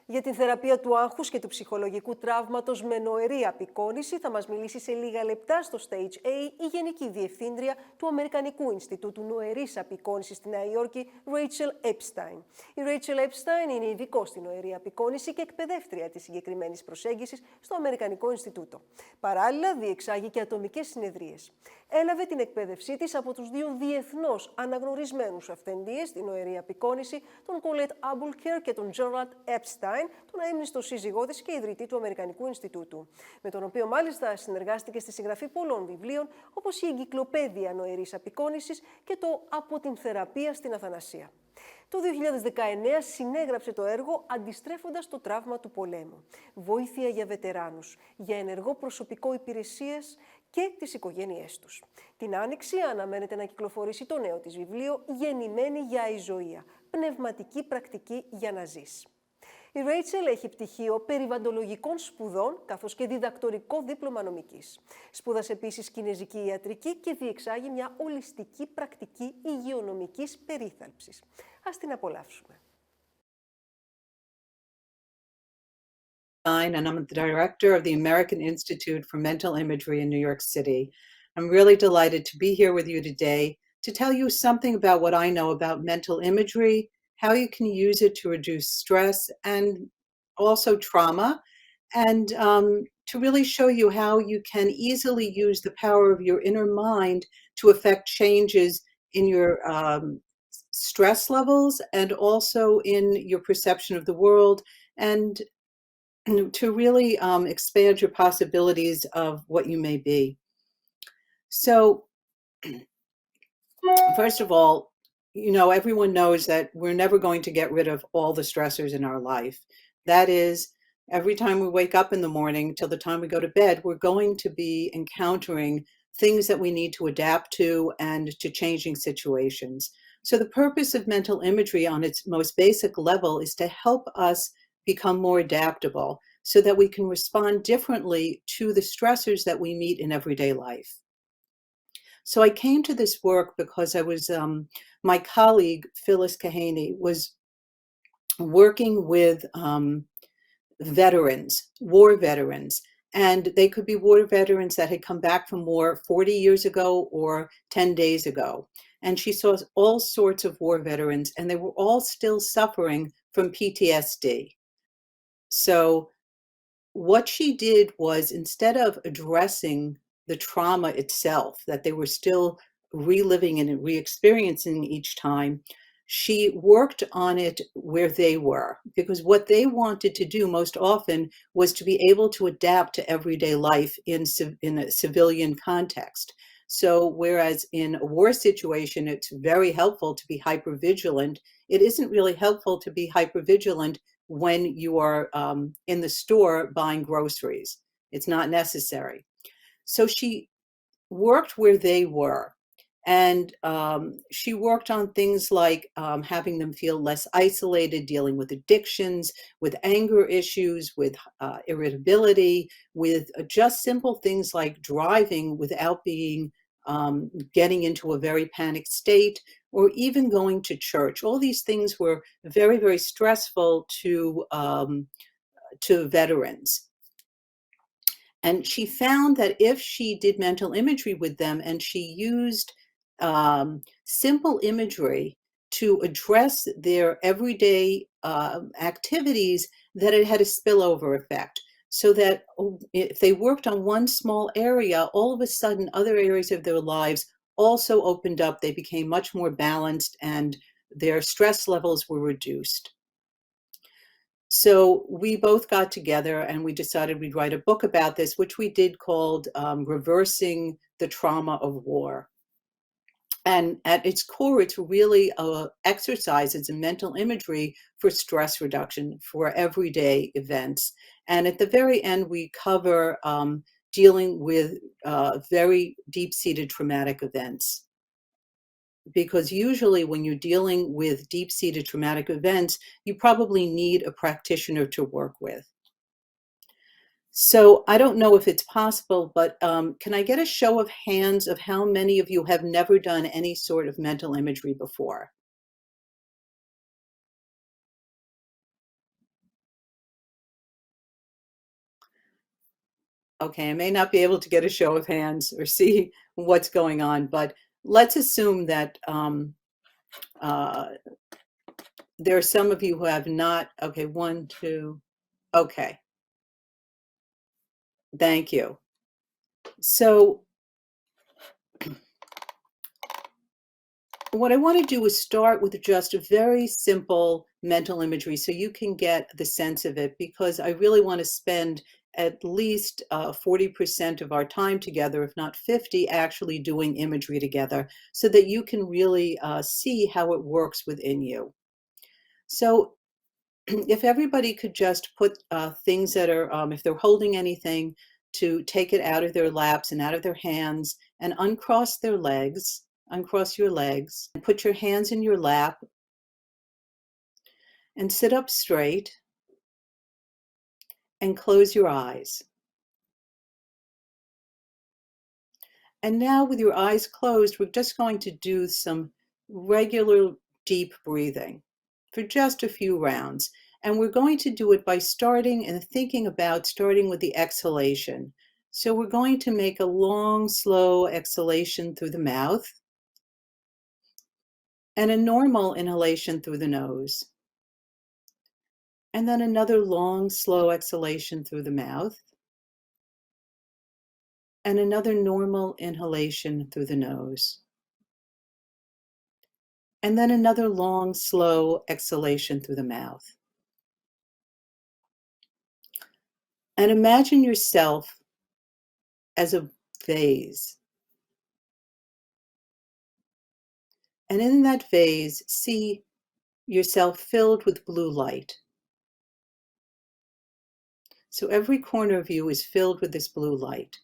Για την θεραπεία του άγχους και του ψυχολογικού τραύματος με νοερή απεικόνιση θα μας μιλήσει σε λίγα λεπτά στο Stage A η Γενική Διευθύντρια του Αμερικανικού Ινστιτούτου Νοερής Απεικόνισης στη Νέα Υόρκη, Gerald Epstein. Η Gerald Epstein είναι ειδικός στη νοερή απεικόνιση και εκπαιδεύτρια της συγκεκριμένης προσέγγισης στο Αμερικανικό Ινστιτούτο. Παράλληλα, διεξάγει και ατομικές συνεδρίες. Έλαβε την εκπαίδευσή της από τους δύο διεθνώς αναγνωρισμένους αυθεντίες στη νοερή απεικόνιση, τον Colette Aboulker και τον Gerald Epstein, τον αείμνηστο σύζυγό της και ιδρυτή του Αμερικανικού Ινστιτούτου, με τον οποίο μάλιστα συνεργάστηκε στη συγγραφή πολλών βιβλίων, όπως η Εγκυκλοπαίδεια Νοερής Απεικόνισης και το «Από την Θεραπεία στην Αθανασία». Το 2019 συνέγραψε το έργο «Αντιστρέφοντας το τραύμα του πολέμου. Βοήθεια για βετεράνους, για Ενεργό Προσωπικό Υπηρεσίας και τις οικογένειές τους». Την Άνοιξη αναμένεται να κυκλοφορήσει το νέο της βιβλίο «Γεννημένη για αηζωία. Πνευματική πρακτική για να ζεις». Η Ρέιτσελ έχει πτυχίο περιβαλλοντολογικών σπουδών καθώς και διδακτορικό δίπλωμα νομικής. Σπούδασε επίσης κινεζική ιατρική και διεξάγει μια ολιστική πρακτική υγειονομικής περίθαλψης. Ας την απολαύσουμε. And I'm the director of the American Institute for Mental Imagery in New York City. I'm really delighted to be here with you today to tell you something about what I know about mental imagery, how you can use it to reduce stress and also trauma, and to really show you how you can easily use the power of your inner mind to affect changes in your stress levels and also in your perception of the world, and to really expand your possibilities of what you may be. So, first of all, you know, everyone knows that we're never going to get rid of all the stressors in our life. That is, every time we wake up in the morning till the time we go to bed, we're going to be encountering things that we need to adapt to and to changing situations. So the purpose of mental imagery on its most basic level is to help us become more adaptable so that we can respond differently to the stressors that we meet in everyday life. So I came to this work because I was, my colleague, Phyllis Kahaney, was working with veterans, war veterans, and they could be war veterans that had come back from war 40 years ago or 10 days ago. And she saw all sorts of war veterans, and they were all still suffering from PTSD. So what she did was, instead of addressing the trauma itself that they were still reliving and re-experiencing each time, she worked on it where they were, because what they wanted to do most often was to be able to adapt to everyday life in a civilian context. So whereas in a war situation, it's very helpful to be hypervigilant, it isn't really helpful to be hypervigilant when you are in the store buying groceries. It's not necessary. So she worked where they were. And she worked on things like having them feel less isolated, dealing with addictions, with anger issues, with irritability, with just simple things like driving without being getting into a very panicked state, or even going to church. All these things were very, very stressful to veterans. And she found that if she did mental imagery with them and she used simple imagery to address their everyday activities, that it had a spillover effect. So that if they worked on one small area, all of a sudden other areas of their lives also opened up. They became much more balanced and their stress levels were reduced. So we both got together and we decided we'd write a book about this, which we did called Reversing the Trauma of War. And at its core, it's really exercises in mental imagery for stress reduction for everyday events. And at the very end, we cover dealing with very deep-seated traumatic events. Because usually when you're dealing with deep-seated traumatic events, you probably need a practitioner to work with. So I don't know if it's possible, but can I get a show of hands of how many of you have never done any sort of mental imagery before? Okay, I may not be able to get a show of hands or see what's going on, but let's assume that there are some of you who have not. Okay, 1, 2. Okay, thank you. So what I want to do is start with just a very simple mental imagery so you can get the sense of it, because I really want to spend at least 40% of our time together, if not 50, actually doing imagery together so that you can really see how it works within you. So if everybody could just put things that are, if they're holding anything, to take it out of their laps and out of their hands and uncross their legs, uncross your legs, and put your hands in your lap and sit up straight and close your eyes. And now with your eyes closed, we're just going to do some regular deep breathing for just a few rounds. And we're going to do it by starting and thinking about starting with the exhalation. So we're going to make a long, slow exhalation through the mouth and a normal inhalation through the nose. And then another long, slow exhalation through the mouth and another normal inhalation through the nose. And then another long, slow exhalation through the mouth. And imagine yourself as a vase. And in that vase, see yourself filled with blue light. So every corner of you is filled with this blue light.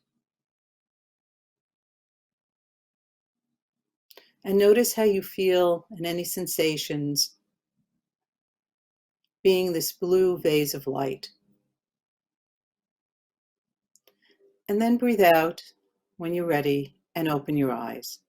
And notice how you feel and any sensations being this blue vase of light. And then breathe out when you're ready and open your eyes.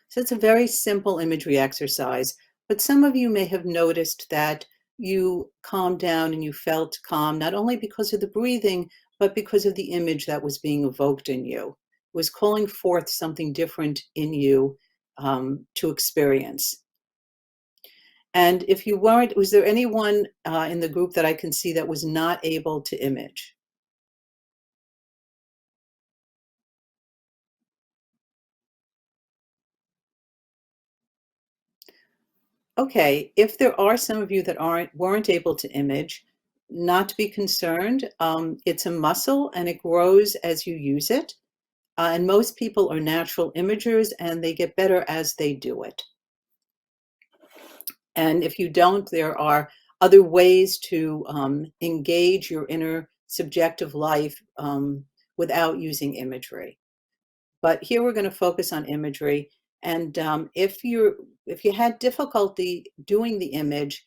So it's a very simple imagery exercise, but some of you may have noticed that you calmed down and you felt calm, not only because of the breathing, but because of the image that was being evoked in you. It was calling forth something different in you to experience. And if you weren't, was there anyone in the group that I can see that was not able to image? Okay, if there are some of you that weren't able to image, not to be concerned. It's a muscle and it grows as you use it. And most people are natural imagers and they get better as they do it. And if you don't, there are other ways to engage your inner subjective life without using imagery. But here we're going to focus on imagery. And if you had difficulty doing the image,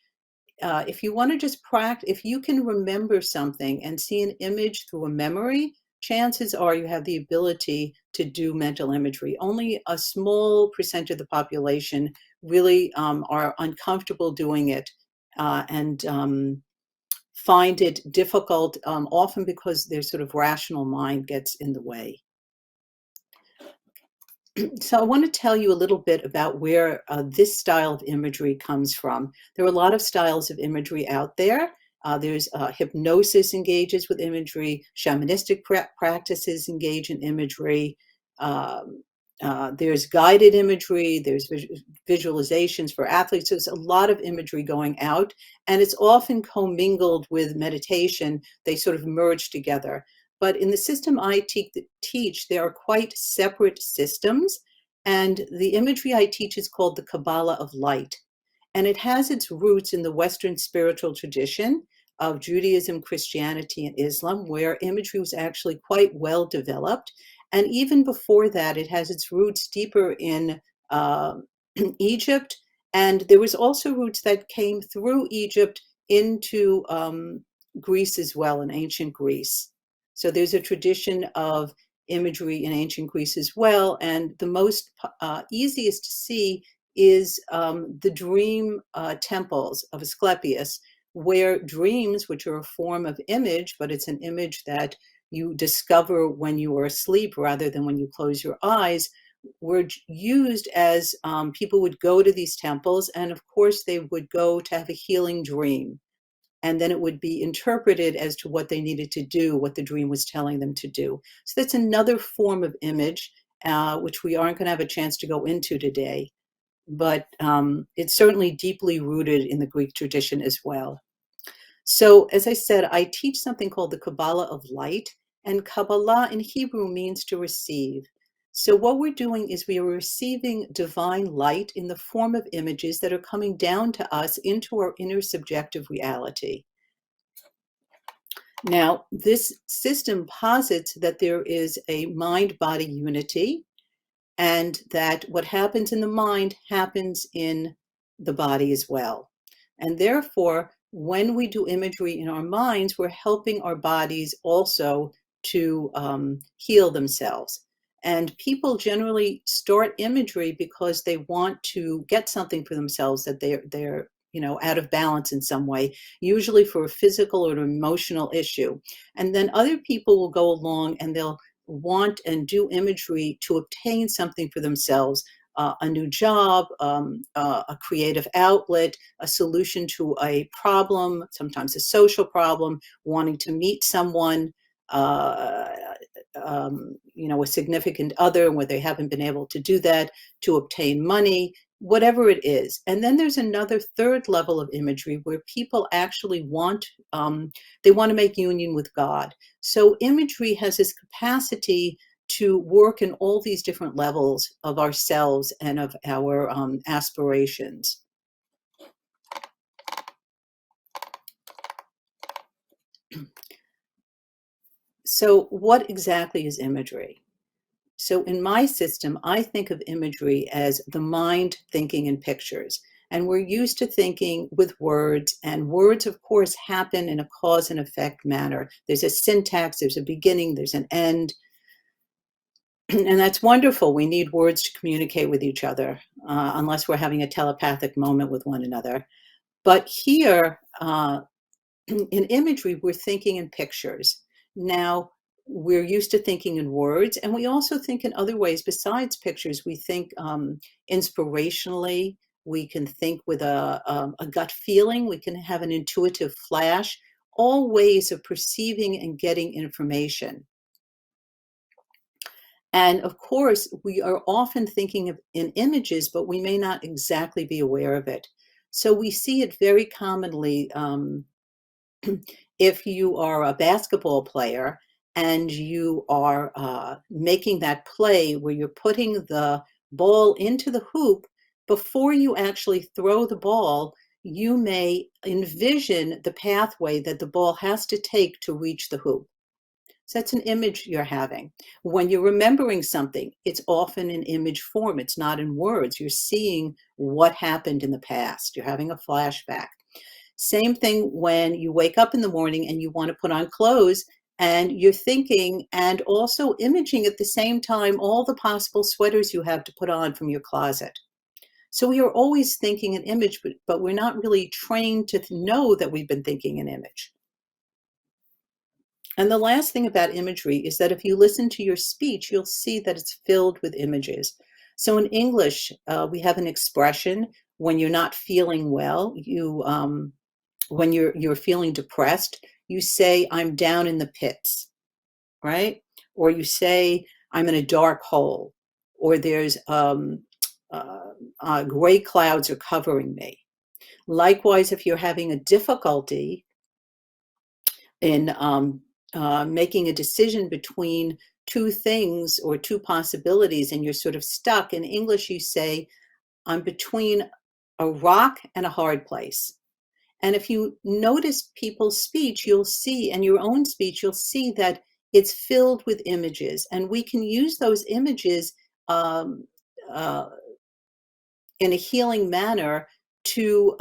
if you want to just practice, if you can remember something and see an image through a memory, chances are you have the ability to do mental imagery. Only a small percent of the population really are uncomfortable doing it and find it difficult, often because their sort of rational mind gets in the way. So I want to tell you a little bit about where this style of imagery comes from. There are a lot of styles of imagery out there. There's hypnosis engages with imagery, shamanistic practices engage in imagery, there's guided imagery, there's visualizations for athletes. There's a lot of imagery going out, and it's often commingled with meditation. They sort of merge together. But in the system I teach, there are quite separate systems, and the imagery I teach is called the Kabbalah of Light. And it has its roots in the Western spiritual tradition of Judaism, Christianity, and Islam, where imagery was actually quite well developed. And even before that, it has its roots deeper in Egypt. And there was also roots that came through Egypt into Greece as well, in ancient Greece. So there's a tradition of imagery in ancient Greece as well. And the most easiest to see is the dream temples of Asclepius, where dreams, which are a form of image, but it's an image that you discover when you are asleep rather than when you close your eyes, were used as people would go to these temples, and of course they would go to have a healing dream. And then it would be interpreted as to what they needed to do, what the dream was telling them to do. So that's another form of image, which we aren't going to have a chance to go into today. But it's certainly deeply rooted in the Greek tradition as well. So as I said, I teach something called the Kabbalah of Light, and Kabbalah in Hebrew means to receive. So what we're doing is we are receiving divine light in the form of images that are coming down to us into our inner subjective reality. Now, this system posits that there is a mind-body unity, and that what happens in the mind happens in the body as well. And therefore, when we do imagery in our minds, we're helping our bodies also to heal themselves. And people generally start imagery because they want to get something for themselves, that they're out of balance in some way, usually for a physical or an emotional issue. And then other people will go along and they'll want and do imagery to obtain something for themselves, a new job, a creative outlet, a solution to a problem, sometimes a social problem, wanting to meet someone, a significant other where they haven't been able to do that, to obtain money, whatever it is. And then there's another third level of imagery where people actually want to make union with God. So imagery has this capacity to work in all these different levels of ourselves and of our aspirations. So what exactly is imagery? So in my system, I think of imagery as the mind thinking in pictures. And we're used to thinking with words, and words, of course, happen in a cause and effect manner. There's a syntax, there's a beginning, there's an end. And that's wonderful. We need words to communicate with each other, unless we're having a telepathic moment with one another. But here, in imagery, we're thinking in pictures. Now, we're used to thinking in words, and we also think in other ways besides pictures. We think inspirationally. We can think with a gut feeling. We can have an intuitive flash, all ways of perceiving and getting information. And of course, we are often thinking in images, but we may not exactly be aware of it. So we see it very commonly if you are a basketball player and you are making that play where you're putting the ball into the hoop. Before you actually throw the ball, you may envision the pathway that the ball has to take to reach the hoop. So that's an image you're having. When you're remembering something, it's often in image form. It's not in words. You're seeing what happened in the past. You're having a flashback. Same thing when you wake up in the morning and you want to put on clothes, and you're thinking and also imaging at the same time all the possible sweaters you have to put on from your closet. So we are always thinking an image, but we're not really trained to know that we've been thinking an image. And the last thing about imagery is that if you listen to your speech, you'll see that it's filled with images. So in English, we have an expression when you're not feeling well, when you're feeling depressed, you say, "I'm down in the pits," right? Or you say, "I'm in a dark hole," or there's gray clouds are covering me. Likewise, if you're having a difficulty in making a decision between two things or two possibilities, and you're sort of stuck, in English you say, "I'm between a rock and a hard place." And if you notice people's speech, you'll see, and your own speech, you'll see that it's filled with images. And we can use those images in a healing manner to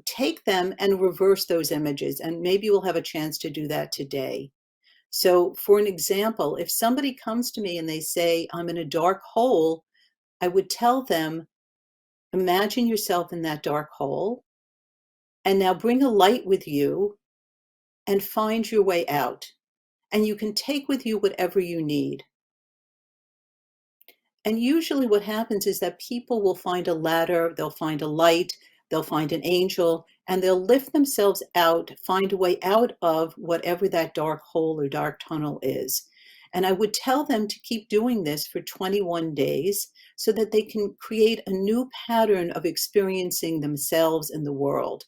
take them and reverse those images. And maybe we'll have a chance to do that today. So for an example, if somebody comes to me and they say, "I'm in a dark hole," I would tell them, imagine yourself in that dark hole And now bring a light with you and find your way out. And you can take with you whatever you need. And usually what happens is that people will find a ladder, they'll find a light, they'll find an angel, and they'll lift themselves out, find a way out of whatever that dark hole or dark tunnel is. And I would tell them to keep doing this for 21 days so that they can create a new pattern of experiencing themselves in the world.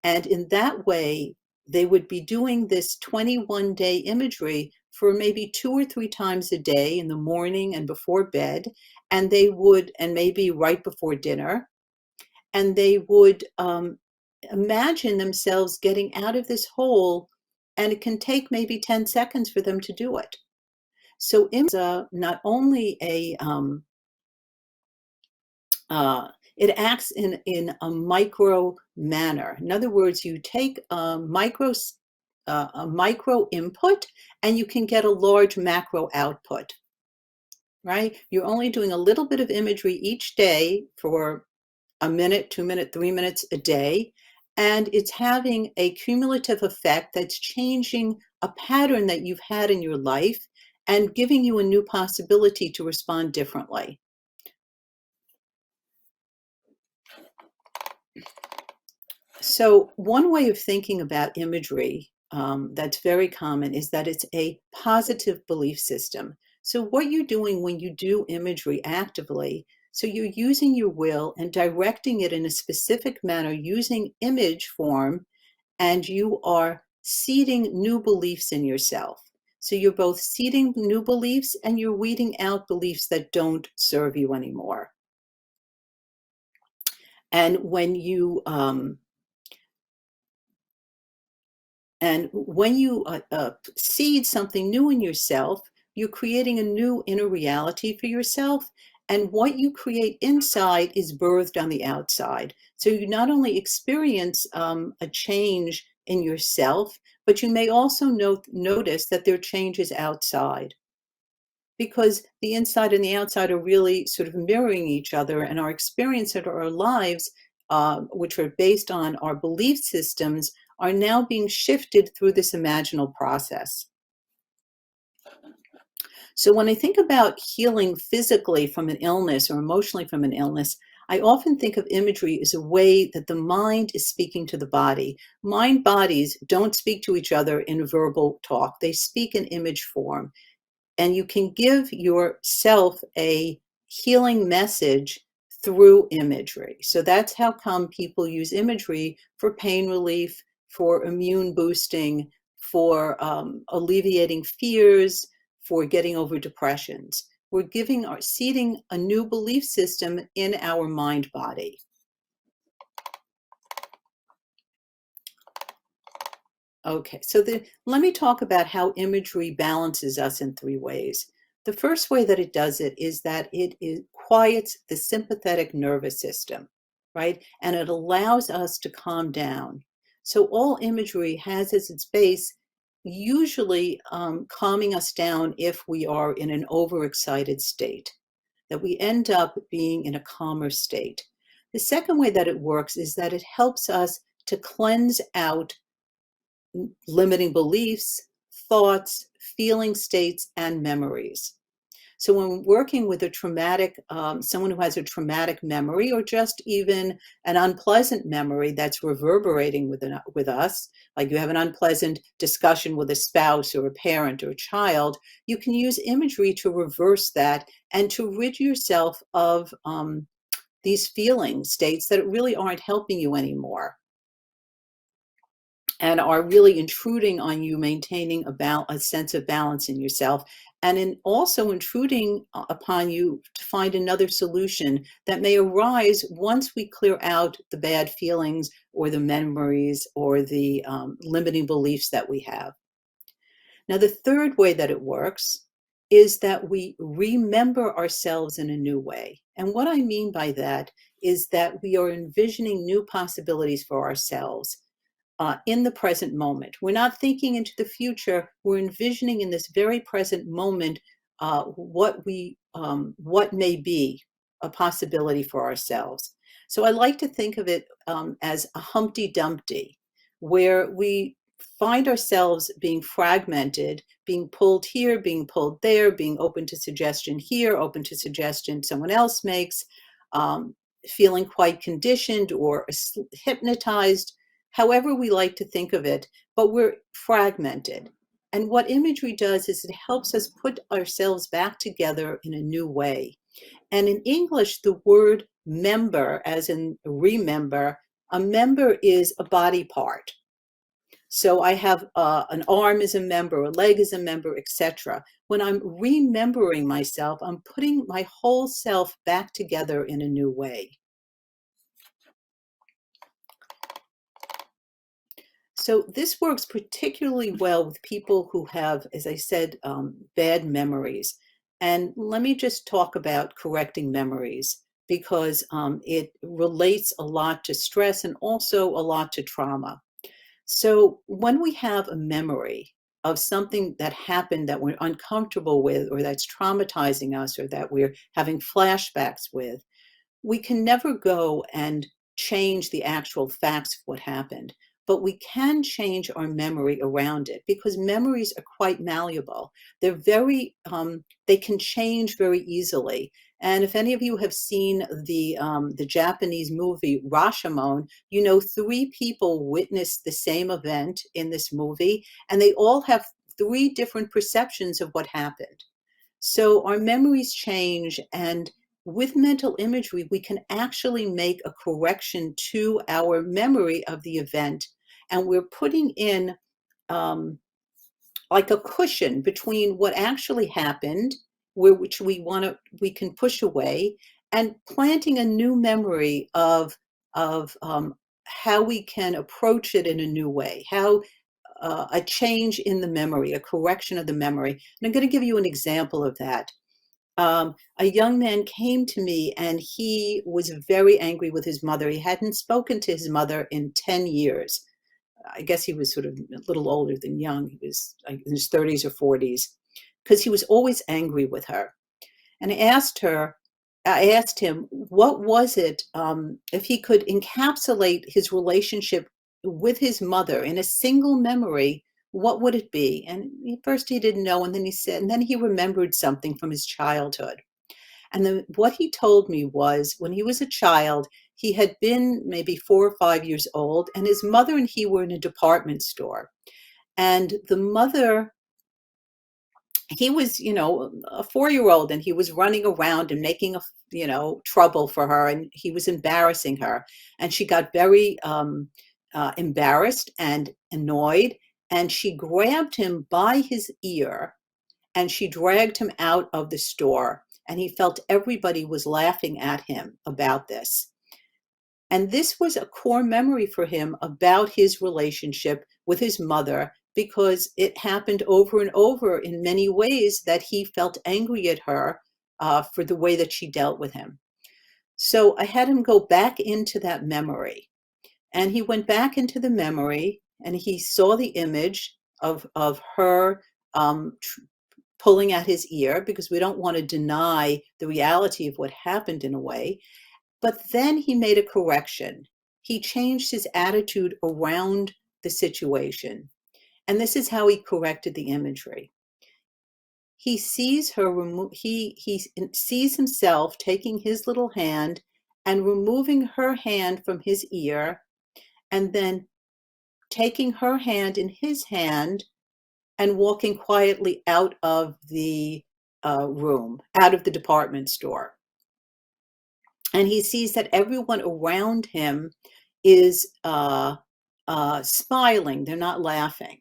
And in that way, they would be doing this 21-day imagery for maybe 2 or 3 times a day, in the morning and before bed, and they would, and maybe right before dinner, and they would imagine themselves getting out of this hole, and it can take maybe 10 seconds for them to do it. So it's not only it acts in a micro manner. In other words, you take a micro input and you can get a large macro output, right? You're only doing a little bit of imagery each day for a minute, 2 minutes, 3 minutes a day, and it's having a cumulative effect that's changing a pattern that you've had in your life and giving you a new possibility to respond differently. So one way of thinking about imagery that's very common is that it's a positive belief system. So what you're doing when you do imagery actively, so you're using your will and directing it in a specific manner using image form, and you are seeding new beliefs in yourself. So you're both seeding new beliefs and you're weeding out beliefs that don't serve you anymore. And when you seed something new in yourself, you're creating a new inner reality for yourself. And what you create inside is birthed on the outside. So you not only experience a change in yourself, but you may also notice that there are changes outside. Because the inside and the outside are really sort of mirroring each other, and our experience of our lives, which are based on our belief systems, are now being shifted through this imaginal process. So when I think about healing physically from an illness or emotionally from an illness, I often think of imagery as a way that the mind is speaking to the body. Mind bodies don't speak to each other in verbal talk. They speak in image form. And you can give yourself a healing message through imagery. So that's how come people use imagery for pain relief, for immune boosting, for alleviating fears, for getting over depressions. We're seeding a new belief system in our mind body. Okay, so let me talk about how imagery balances us in 3 ways. The first way that it does it is that it quiets the sympathetic nervous system, right? And it allows us to calm down. So all imagery has as its base usually calming us down if we are in an overexcited state, that we end up being in a calmer state. The second way that it works is that it helps us to cleanse out limiting beliefs, thoughts, feeling states, and memories. So when working with a traumatic, someone who has a traumatic memory, or just even an unpleasant memory that's reverberating with us, like you have an unpleasant discussion with a spouse or a parent or a child, you can use imagery to reverse that and to rid yourself of these feeling states that really aren't helping you anymore and are really intruding on you, maintaining a sense of balance in yourself, and also intruding upon you to find another solution that may arise once we clear out the bad feelings or the memories or the limiting beliefs that we have. Now, the third way that it works is that we remember ourselves in a new way. And what I mean by that is that we are envisioning new possibilities for ourselves. In the present moment. We're not thinking into the future. We're envisioning in this very present moment what may be a possibility for ourselves. So I like to think of it as a Humpty Dumpty, where we find ourselves being fragmented, being pulled here, being pulled there, being open to suggestion here, open to suggestion someone else makes, feeling quite conditioned or hypnotized, however we like to think of it, but we're fragmented. And what imagery does is it helps us put ourselves back together in a new way. And in English, the word member, as in remember, a member is a body part. So I have an arm is a member, a leg is a member, etc. When I'm remembering myself, I'm putting my whole self back together in a new way. So this works particularly well with people who have, as I said, bad memories. And let me just talk about correcting memories, because it relates a lot to stress and also a lot to trauma. So when we have a memory of something that happened that we're uncomfortable with, or that's traumatizing us, or that we're having flashbacks with, we can never go and change the actual facts of what happened, but we can change our memory around it, because memories are quite malleable. They're very, they can change very easily. And if any of you have seen the Japanese movie Rashomon, you know 3 people witnessed the same event in this movie, and they all have 3 different perceptions of what happened. So our memories change, and with mental imagery, we can actually make a correction to our memory of the event, and we're putting in like a cushion between what actually happened, which we can push away, and planting a new memory of how we can approach it in a new way, how a change in the memory, a correction of the memory. And I'm going to give you an example of that. A young man came to me, and he was very angry with his mother. He hadn't spoken to his mother in 10 years. I guess he was sort of a little older than young. He was like in his 30s or 40s, because he was always angry with her. And I asked him, what was it, if he could encapsulate his relationship with his mother in a single memory, what would it be? And first he didn't know, and then he said, and then he remembered something from his childhood. And then what he told me was, when he was a child, he had been maybe 4 or 5 years old, and his mother and he were in a department store. And the mother, he was, a 4-year-old, and he was running around and making trouble for her, and he was embarrassing her. And she got very embarrassed and annoyed, and she grabbed him by his ear, and she dragged him out of the store. And he felt everybody was laughing at him about this. And this was a core memory for him about his relationship with his mother, because it happened over and over in many ways that he felt angry at her for the way that she dealt with him. So I had him go back into that memory. And he went back into the memory, and he saw the image of her pulling at his ear, because we don't want to deny the reality of what happened in a way. But then he made a correction. He changed his attitude around the situation. And this is how he corrected the imagery. He sees her, he sees himself taking his little hand and removing her hand from his ear, and then taking her hand in his hand and walking quietly out of the room, out of the department store. And he sees that everyone around him is smiling. They're not laughing.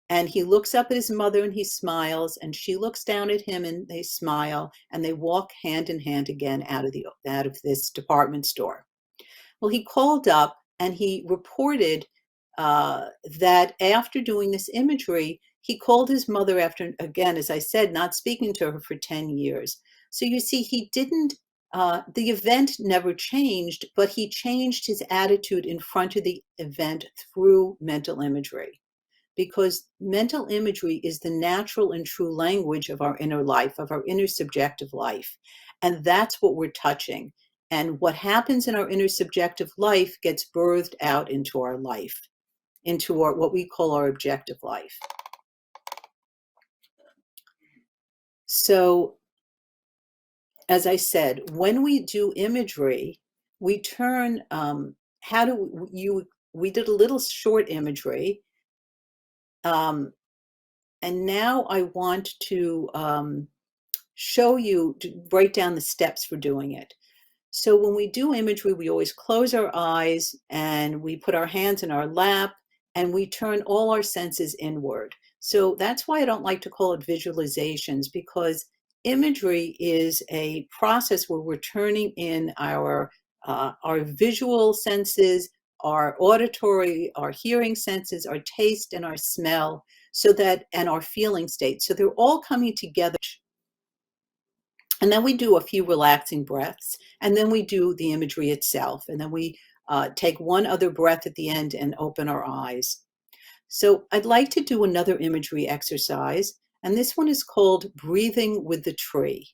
And he looks up at his mother and he smiles, and she looks down at him and they smile, and they walk hand in hand again out of this department store. Well, he called up and he reported that after doing this imagery, he called his mother after, again, as I said, not speaking to her for 10 years. So you see, he didn't, the event never changed, but he changed his attitude in front of the event through mental imagery. Because mental imagery is the natural and true language of our inner life, of our inner subjective life. And that's what we're touching. And what happens in our inner subjective life gets birthed out into our life, into our, what we call our objective life. So, as I said, when we do imagery, we turn, we did a little short imagery, and now I want to show you, to write down the steps for doing it. So when we do imagery, we always close our eyes and we put our hands in our lap and we turn all our senses inward. So that's why I don't like to call it visualizations, because imagery is a process where we're turning in our visual senses, our auditory, our hearing senses, our taste and our smell, so that, and our feeling state. So they're all coming together. And then we do a few relaxing breaths, and then we do the imagery itself. And then we take one other breath at the end and open our eyes. So I'd like to do another imagery exercise, and this one is called Breathing with the Tree.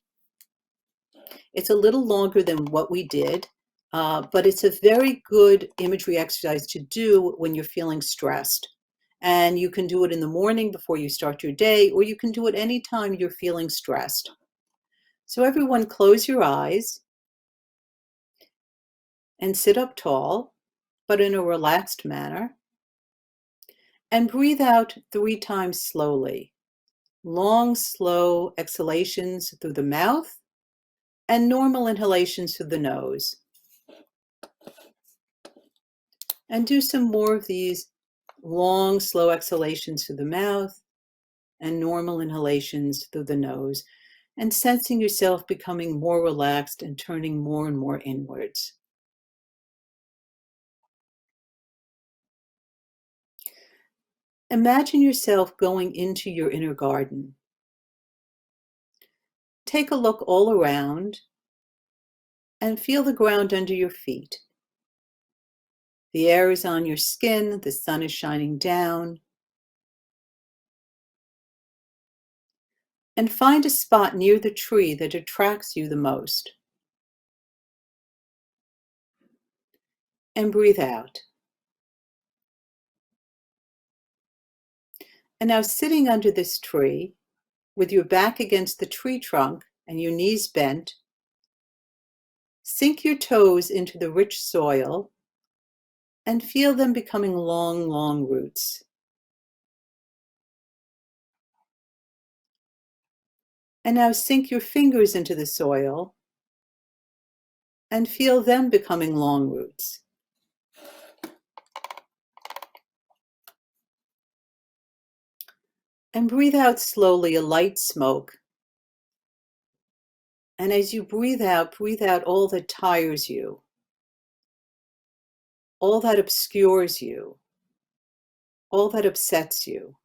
It's a little longer than what we did, but it's a very good imagery exercise to do when you're feeling stressed. And you can do it in the morning before you start your day, or you can do it anytime you're feeling stressed. So everyone, close your eyes and sit up tall, but in a relaxed manner, and breathe out 3 times slowly. Long, slow exhalations through the mouth and normal inhalations through the nose. And do some more of these long, slow exhalations through the mouth and normal inhalations through the nose, and sensing yourself becoming more relaxed and turning more and more inwards. Imagine yourself going into your inner garden. Take a look all around and feel the ground under your feet. The air is on your skin, the sun is shining down. And find a spot near the tree that attracts you the most. And breathe out. And now, sitting under this tree, with your back against the tree trunk and your knees bent, sink your toes into the rich soil and feel them becoming long, long roots. And now sink your fingers into the soil and feel them becoming long roots. And breathe out slowly a light smoke. And as you breathe out all that tires you, all that obscures you, all that upsets you.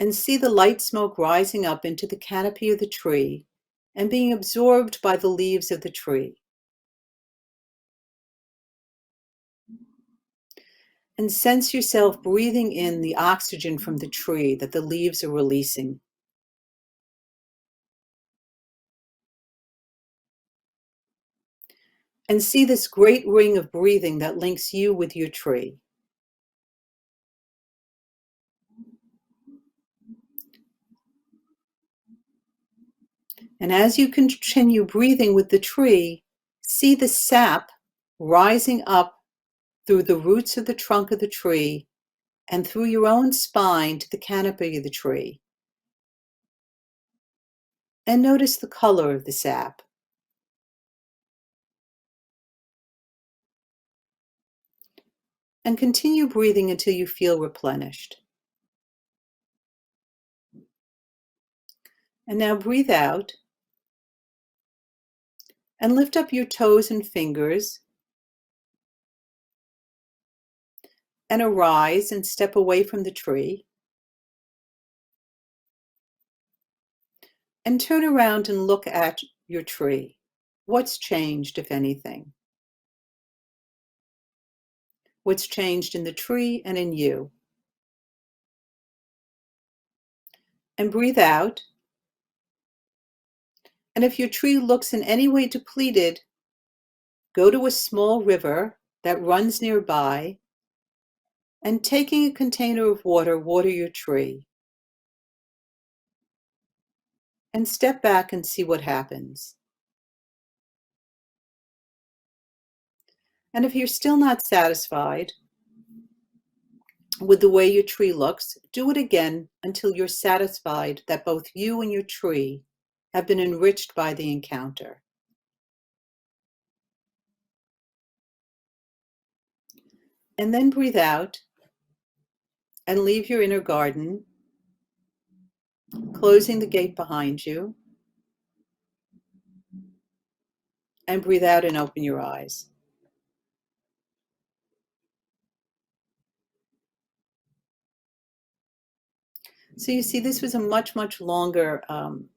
And see the light smoke rising up into the canopy of the tree and being absorbed by the leaves of the tree. And sense yourself breathing in the oxygen from the tree that the leaves are releasing. And see this great ring of breathing that links you with your tree. And as you continue breathing with the tree, see the sap rising up through the roots of the trunk of the tree and through your own spine to the canopy of the tree. And notice the color of the sap. And continue breathing until you feel replenished. And now breathe out and lift up your toes and fingers and arise and step away from the tree. And turn around and look at your tree. What's changed, if anything? What's changed in the tree and in you? And breathe out And if your tree looks in any way depleted, go to a small river that runs nearby, and taking a container of water, water your tree. And step back and see what happens. And if you're still not satisfied with the way your tree looks, do it again until you're satisfied that both you and your tree have been enriched by the encounter. And then breathe out and leave your inner garden, closing the gate behind you. And breathe out and open your eyes. So you see, this was a much, much longer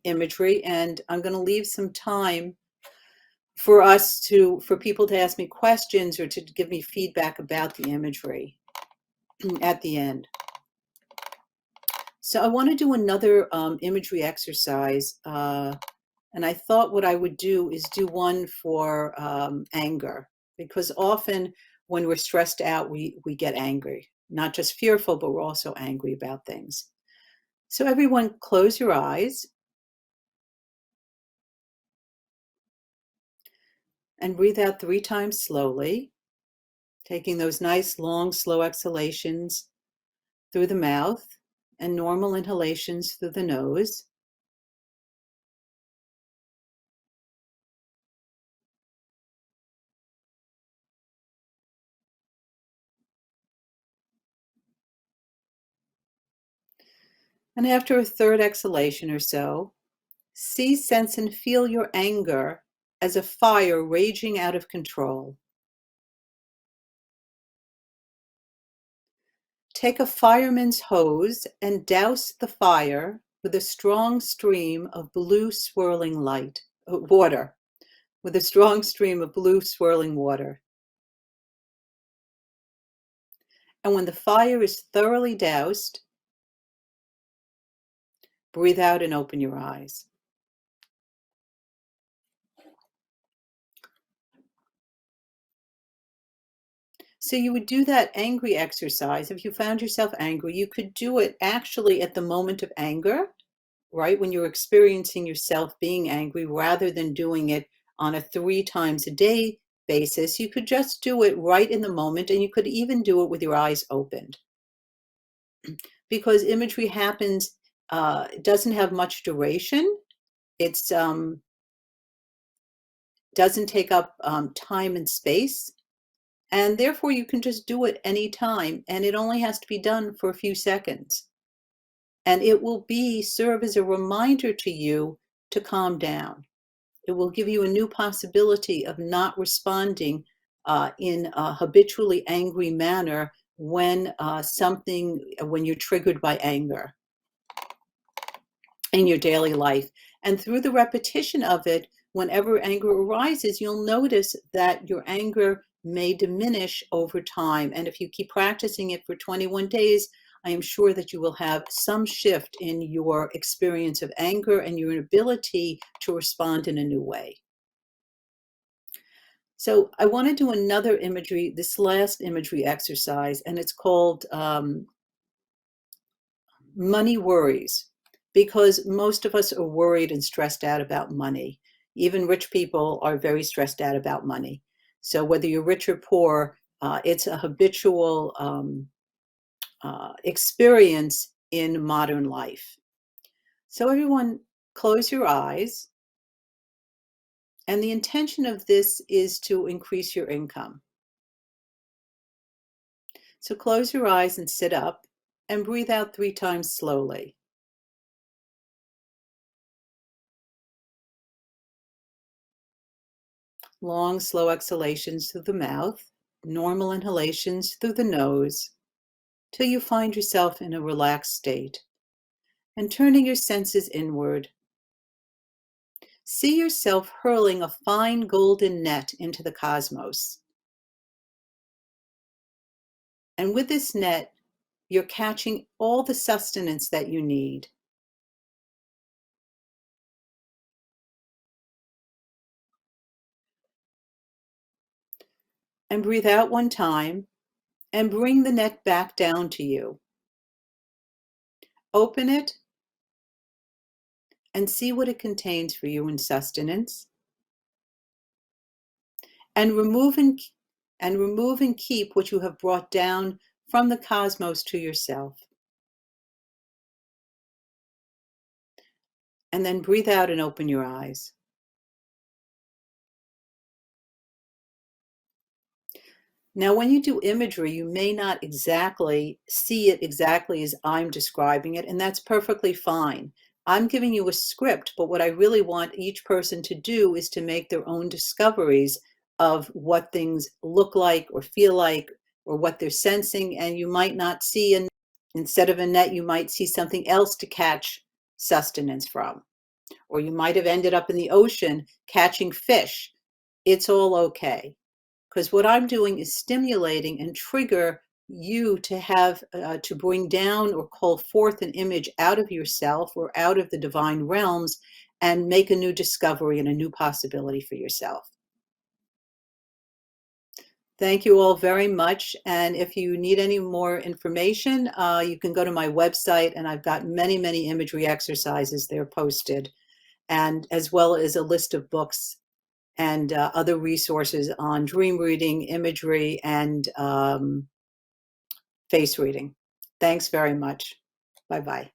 imagery, and I'm going to leave some time for people to ask me questions or to give me feedback about the imagery at the end. So I want to do another imagery exercise, and I thought what I would do is do one for anger, because often when we're stressed out, we get angry, not just fearful, but we're also angry about things. So everyone, close your eyes and breathe out 3 times slowly, taking those nice, long, slow exhalations through the mouth and normal inhalations through the nose. And after a third exhalation or so, see, sense, and feel your anger as a fire raging out of control. Take a fireman's hose and douse the fire with a strong stream of blue swirling water, with a strong stream of blue swirling water. And when the fire is thoroughly doused, breathe out and open your eyes. So you would do that angry exercise. If you found yourself angry, you could do it actually at the moment of anger, right? When you're experiencing yourself being angry, rather than doing it on a 3 times a day basis. You could just do it right in the moment, and you could even do it with your eyes opened. Because imagery happens, it doesn't have much duration. It's doesn't take up time and space. And therefore, you can just do it anytime, and it only has to be done for a few seconds. And it will serve as a reminder to you to calm down. It will give you a new possibility of not responding in a habitually angry manner when you're triggered by anger in your daily life. And through the repetition of it, whenever anger arises, you'll notice that your anger may diminish over time. And if you keep practicing it for 21 days, I am sure that you will have some shift in your experience of anger and your ability to respond in a new way. So I want to do another imagery, this last imagery exercise, and it's called money worries, because most of us are worried and stressed out about money. Even rich people are very stressed out about money. So whether you're rich or poor, it's a habitual experience in modern life. So everyone, close your eyes. And the intention of this is to increase your income. So close your eyes and sit up and breathe out 3 times slowly. Long, slow exhalations through the mouth, normal inhalations through the nose, till you find yourself in a relaxed state. And turning your senses inward, see yourself hurling a fine golden net into the cosmos. And with this net, you're catching all the sustenance that you need. and breathe out one time and bring the net back down to you. Open it and see what it contains for you in sustenance. And remove and keep what you have brought down from the cosmos to yourself. And then breathe out and open your eyes. Now, when you do imagery, you may not exactly see it exactly as I'm describing it, and that's perfectly fine. I'm giving you a script, but what I really want each person to do is to make their own discoveries of what things look like or feel like or what they're sensing, and you might not see, instead of a net, you might see something else to catch sustenance from. Or you might have ended up in the ocean catching fish. It's all okay. Because what I'm doing is stimulating and trigger you to have, to bring down or call forth an image out of yourself or out of the divine realms and make a new discovery and a new possibility for yourself. Thank you all very much. And if you need any more information, you can go to my website, and I've got many, many imagery exercises there posted, and as well as a list of books and other resources on dream reading, imagery, and face reading. Thanks very much. Bye-bye.